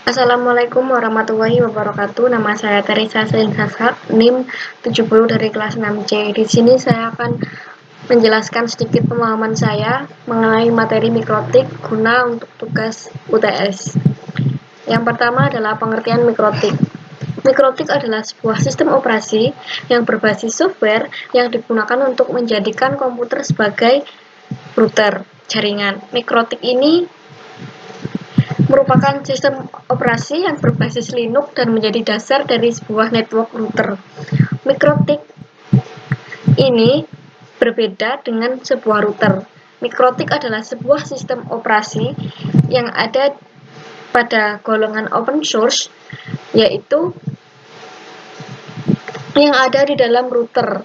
Assalamualaikum warahmatullahi wabarakatuh. Nama saya Teresa Selinsasat, NIM 70 dari kelas 6C. Di sini saya akan menjelaskan sedikit pemahaman saya mengenai materi mikrotik guna untuk tugas UTS. Yang pertama adalah pengertian mikrotik. Mikrotik adalah sebuah sistem operasi yang berbasis software yang digunakan untuk menjadikan komputer sebagai router jaringan. Mikrotik ini merupakan sistem operasi yang berbasis Linux dan menjadi dasar dari sebuah network router. Mikrotik ini berbeda dengan sebuah router. Mikrotik adalah sebuah sistem operasi yang ada pada golongan open source, yaitu yang ada di dalam router.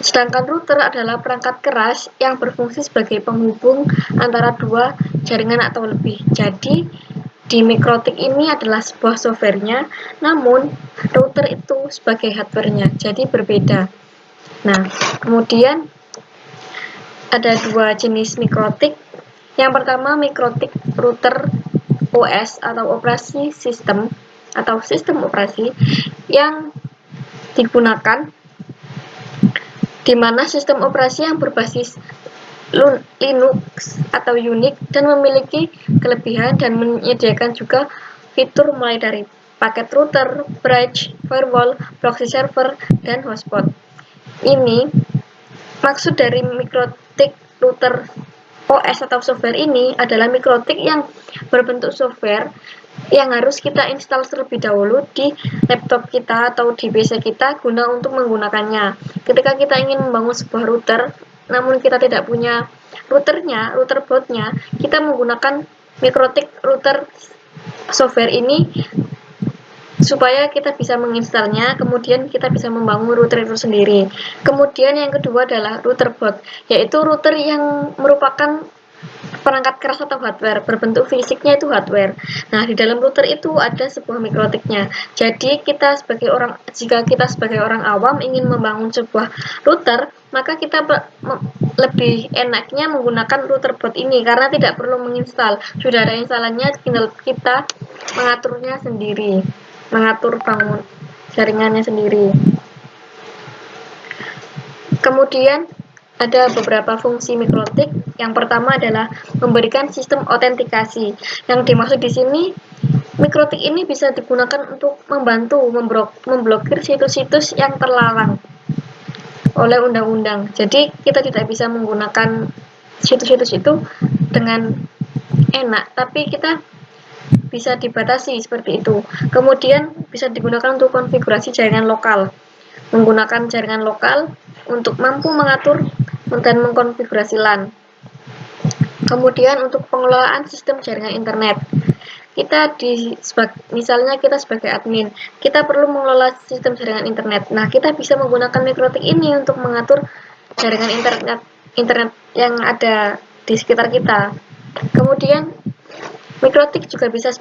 Sedangkan router adalah perangkat keras yang berfungsi sebagai penghubung antara dua jaringan atau lebih. Jadi, di mikrotik ini adalah sebuah softwarenya, namun router itu sebagai hardwarenya, jadi berbeda. Nah, kemudian ada dua jenis mikrotik. Yang pertama, mikrotik router OS atau operasi sistem atau sistem operasi yang digunakan di mana sistem operasi yang berbasis Linux atau Unix dan memiliki kelebihan dan menyediakan juga fitur mulai dari paket router, bridge, firewall, proxy server, dan hotspot. Ini maksud dari mikrotik router OS atau software ini adalah mikrotik yang berbentuk software yang harus kita install terlebih dahulu di laptop kita atau di PC kita guna untuk menggunakannya. Ketika kita ingin membangun sebuah router, namun kita tidak punya router boardnya, kita menggunakan mikrotik router software ini supaya kita bisa menginstalnya, kemudian kita bisa membangun router itu sendiri. Kemudian yang kedua adalah router board, yaitu router yang merupakan perangkat keras atau hardware, berbentuk fisiknya itu hardware. Nah, di dalam router itu ada sebuah mikrotiknya. Jadi, jika kita sebagai orang awam ingin membangun sebuah router, maka kita lebih enaknya menggunakan router board ini karena tidak perlu menginstal. Sudah ada instalannya, tinggal kita mengaturnya sendiri, mengatur bangun jaringannya sendiri. Kemudian ada beberapa fungsi mikrotik. Yang pertama adalah memberikan sistem autentikasi. Yang dimaksud di sini, mikrotik ini bisa digunakan untuk membantu memblokir situs-situs yang terlarang oleh undang-undang. Jadi kita tidak bisa menggunakan situs-situs itu dengan enak, tapi kita bisa dibatasi seperti itu. Kemudian bisa digunakan untuk konfigurasi jaringan lokal. Menggunakan jaringan lokal untuk mampu mengatur dan mengkonfigurasi LAN. Kemudian untuk pengelolaan sistem jaringan internet, misalnya kita sebagai admin, kita perlu mengelola sistem jaringan internet. Nah, kita bisa menggunakan mikrotik ini untuk mengatur jaringan internet yang ada di sekitar kita. Kemudian mikrotik juga bisa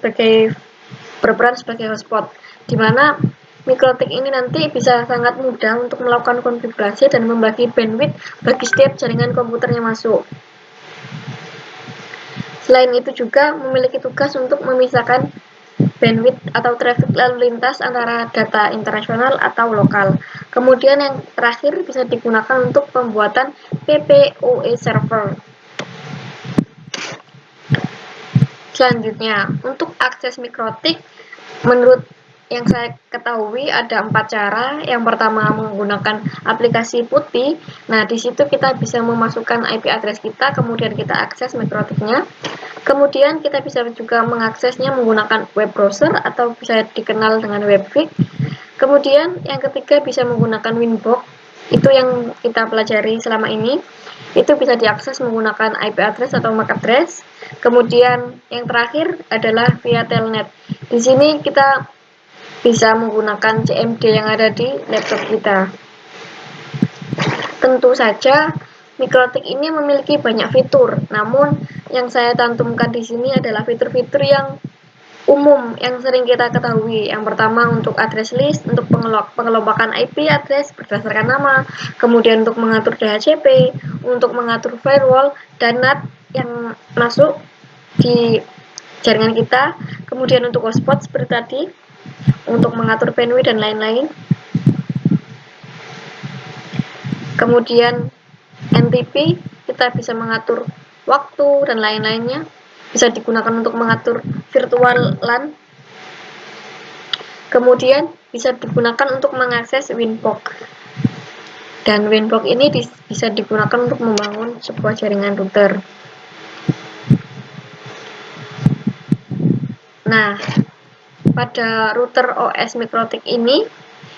berperan sebagai hotspot, di mana mikrotik ini nanti bisa sangat mudah untuk melakukan konfigurasi dan membagi bandwidth bagi setiap jaringan komputer yang masuk. Selain itu juga memiliki tugas untuk memisahkan bandwidth atau traffic lalu lintas antara data internasional atau lokal. Kemudian yang terakhir bisa digunakan untuk pembuatan PPOE server. Selanjutnya, untuk akses mikrotik, menurut yang saya ketahui ada 4 cara. Yang pertama menggunakan aplikasi putih. Nah, di situ kita bisa memasukkan IP address kita, kemudian kita akses mikrotiknya. Kemudian kita bisa juga mengaksesnya menggunakan web browser atau bisa dikenal dengan webvik. Kemudian yang ketiga bisa menggunakan Winbox. Itu yang kita pelajari selama ini. Itu bisa diakses menggunakan IP address atau MAC address. Kemudian yang terakhir adalah via telnet. Di sini kita bisa menggunakan CMD yang ada di laptop kita. Tentu saja mikrotik ini memiliki banyak fitur, namun yang saya cantumkan di sini adalah fitur-fitur yang umum yang sering kita ketahui. Yang pertama untuk address list, untuk pengelompokan IP address berdasarkan nama, kemudian untuk mengatur DHCP, untuk mengatur firewall dan NAT yang masuk di jaringan kita. Kemudian untuk hotspot seperti tadi, untuk mengatur bandwidth dan lain-lain. Kemudian NTP, kita bisa mengatur waktu dan lain-lainnya. Bisa digunakan untuk mengatur virtual LAN. Kemudian bisa digunakan untuk mengakses WinBox. Dan WinBox ini bisa digunakan untuk membangun sebuah jaringan router. Nah, pada router OS Mikrotik ini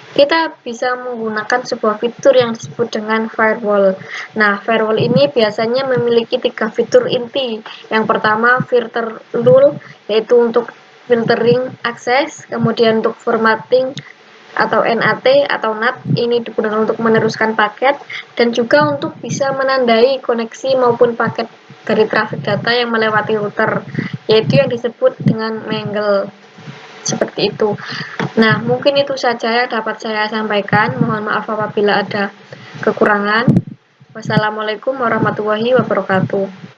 kita bisa menggunakan sebuah fitur yang disebut dengan firewall. Nah, firewall ini biasanya memiliki 3 fitur inti. Yang pertama, filter rule, yaitu untuk filtering akses, kemudian untuk formatting atau NAT atau NAT, ini digunakan untuk meneruskan paket, dan juga untuk bisa menandai koneksi maupun paket dari traffic data yang melewati router, yaitu yang disebut dengan mangle. Seperti itu. Nah, mungkin itu saja yang dapat saya sampaikan. Mohon maaf apabila ada kekurangan. Wassalamualaikum warahmatullahi wabarakatuh.